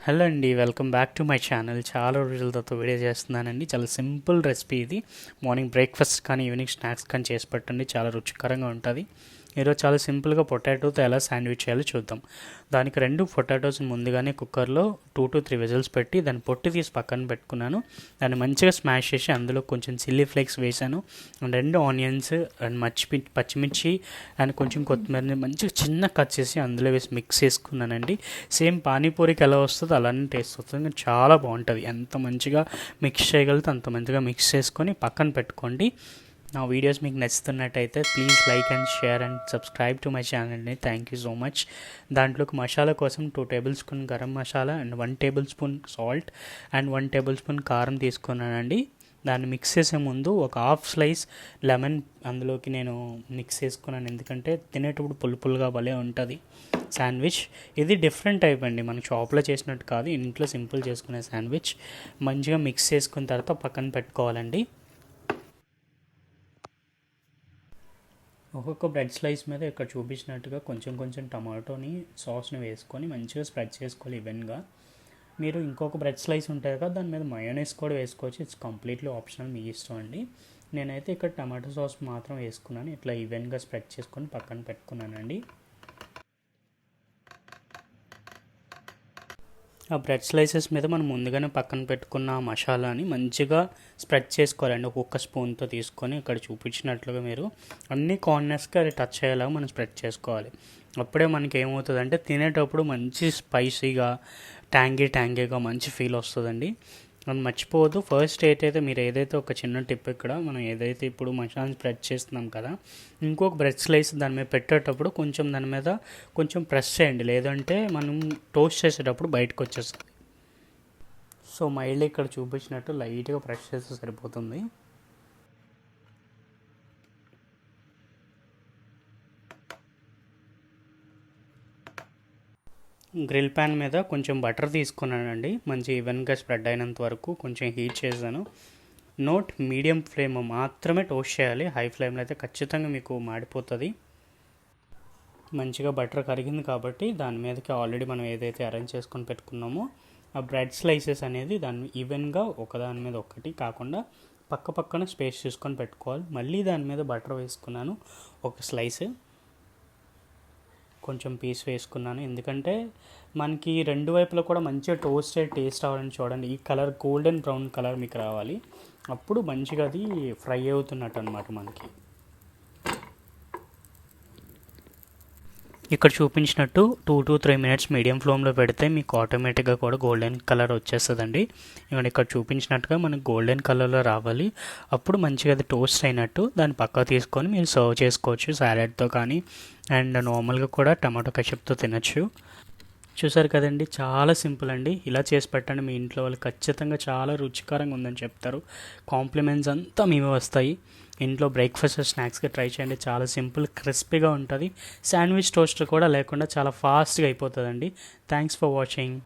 Hello అండి, welcome back to my channel. చాలా రోజుల తర్వాత వీడియో చేస్తున్నానండి. చాలా సింపుల్ రెసిపీ ఇది. మార్నింగ్ బ్రేక్ఫాస్ట్ కానీ ఈవినింగ్ స్నాక్స్ కానీ చేసి పెట్టండి, చాలా రుచికరంగా ఉంటుంది. ఈరోజు చాలా సింపుల్గా పొటాటోతో ఎలా శాండ్విచ్ చేయాలో చూద్దాం. దానికి 2 పొటాటోస్ ముందుగానే కుక్కర్లో 2 to 3 విజిల్స్ పెట్టి దాన్ని పొట్టు తీసి పక్కన పెట్టుకున్నాను. దాన్ని మంచిగా స్మాష్ చేసి అందులో కొంచెం చిల్లీ ఫ్లేక్స్ వేసాను, 2 ఆనియన్స్ అండ్ పచ్చిమిర్చి అండ్ కొంచెం కొత్తిమీరని మంచిగా చిన్న కట్ చేసి అందులో వేసి మిక్స్ చేసుకున్నానండి. సేమ్ పానీపూరికి ఎలా వస్తుందో అలానే టేస్ట్ వస్తుంది, చాలా బాగుంటుంది. ఎంత మంచిగా మిక్స్ చేయగలిగితే అంత మంచిగా మిక్స్ చేసుకొని పక్కన పెట్టుకోండి. నా వీడియోస్ మీకు నచ్చుతున్నట్టయితే please like and share and subscribe to my ఛానల్ని. Thank you so much. దాంట్లోకి మసాలా కోసం 2 tablespoon garam masala and 1 tablespoon salt and 1 tablespoon కారం తీసుకున్నానండి. దాన్ని మిక్స్ చేసే ముందు ఒక హాఫ్ స్లైస్ లెమన్ అందులోకి నేను మిక్స్ చేసుకున్నాను, ఎందుకంటే తినేటప్పుడు పులుపులుగా భలే ఉంటుంది శాండ్విచ్. ఇది డిఫరెంట్ టైప్ అండి, మనం షాప్లో చేసినట్టు కాదు, ఇంట్లో సింపుల్ చేసుకునే శాండ్విచ్. మంచిగా మిక్స్ చేసుకున్న తర్వాత పక్కన పెట్టుకోవాలండి. ఒక్కొక్క బ్రెడ్ స్లైస్ మీద ఇక్కడ చూపించినట్టుగా కొంచెం కొంచెం టమాటోని సాస్ని వేసుకొని మంచిగా స్ప్రెడ్ చేసుకోవాలి ఈవెన్గా. మీరు ఇంకొక బ్రెడ్ స్లైస్ ఉంటుంది కదా, దాని మీద మయోనైస్ కూడా వేసుకోవచ్చు. ఇట్స్ కంప్లీట్లీ ఆప్షనల్, మీ ఇష్టం అండి. నేనైతే ఇక్కడ టమాటో సాస్ మాత్రం వేసుకున్నాను. ఇట్లా ఈవెన్గా స్ప్రెడ్ చేసుకొని పక్కన పెట్టుకున్నానండి. ఆ బ్రెడ్ స్లైసెస్ మీద మనం ముందుగానే పక్కన పెట్టుకున్న మసాలాని మంచిగా స్ప్రెడ్ చేసుకోవాలండి. ఒక్కొక్క స్పూన్తో తీసుకొని ఇక్కడ చూపించినట్లుగా మీరు అన్ని కార్నర్స్కి అది టచ్ అయ్యేలాగా మనం స్ప్రెడ్ చేసుకోవాలి. అప్పుడే మనకి ఏమవుతుందంటే తినేటప్పుడు మంచి స్పైసీగా ట్యాంగీగా మంచి ఫీల్ వస్తుందండి. అది మర్చిపోవద్దు. ఫస్ట్ ఏదైతే మీరు ఏదైతే ఒక చిన్న టిప్, ఇక్కడ మనం ఏదైతే ఇప్పుడు మసాలా స్ప్రెడ్ చేస్తున్నాం కదా, ఇంకొక బ్రెడ్ స్లైస్ దాని మీద పెట్టేటప్పుడు కొంచెం దాని మీద కొంచెం ప్రెస్ చేయండి, లేదంటే మనం టోస్ట్ చేసేటప్పుడు బయటకు వచ్చేస్తుంది. సో మైల్డ్ ఇక్కడ చూపించినట్టు లైట్గా ప్రెస్ చేస్తే సరిపోతుంది. గ్రిల్ ప్యాన్ మీద కొంచెం బటర్ తీసుకున్నానండి. మంచి ఈవెన్గా స్ప్రెడ్ అయినంత వరకు కొంచెం హీట్ చేశాను. నోట్ మీడియం ఫ్లేమ్ మాత్రమే టోస్ట్ చేయాలి, హై ఫ్లేమ్లో అయితే ఖచ్చితంగా మీకు మాడిపోతుంది. మంచిగా బటర్ కరిగింది కాబట్టి దాని మీదకి ఆల్రెడీ మనం ఏదైతే అరేంజ్ చేసుకొని పెట్టుకున్నామో ఆ బ్రెడ్ స్లైసెస్ అనేది దాన్ని ఈవెన్గా ఒకదాని మీద ఒకటి కాకుండా పక్కన స్పేస్ చూసుకొని పెట్టుకోవాలి. మళ్ళీ దాని మీద బటర్ వేసుకున్నాను, ఒక స్లైస్ కొంచెం పీస్ వేసుకున్నాను, ఎందుకంటే మనకి 2 వైపులా కూడా మంచిగా టేస్ట్ అవ్వాలని చూడండి. ఈ కలర్ గోల్డెన్ బ్రౌన్ కలర్ మీకు రావాలి, అప్పుడు మంచిగా అది ఫ్రై అవుతున్నట్టు అనమాట మనకి. ఇక్కడ చూపించినట్టు 2 to 3 minutes మీడియం ఫ్లేమ్లో పెడితే మీకు ఆటోమేటిక్గా కూడా గోల్డెన్ కలర్ వచ్చేస్తుందండి. ఇక్కడ చూపించినట్టుగా మనకు గోల్డెన్ కలర్లో రావాలి, అప్పుడు మంచిగా అది టోస్ట్ అయినట్టు. దాన్ని పక్కా తీసుకొని మీరు సర్వ్ చేసుకోవచ్చు సాలెడ్తో కానీ, అండ్ నార్మల్గా కూడా టమాటో కెచప్తో తినచ్చు. చూసారు కదండి, చాలా సింపుల్ అండి. ఇలా చేసి పెట్టండి, మీ ఇంట్లో వాళ్ళు ఖచ్చితంగా చాలా రుచికరంగా ఉందని చెప్తారు. కాంప్లిమెంట్స్ అంతా మేమే వస్తాయి. ఇంట్లో బ్రేక్ఫాస్ట్ స్నాక్స్గా ట్రై చేయండి, చాలా సింపుల్, క్రిస్పీగా ఉంటుంది. శాండ్విచ్ టోస్టర్ కూడా లేకుండా చాలా ఫాస్ట్గా అయిపోతుందండి. Thanks for watching.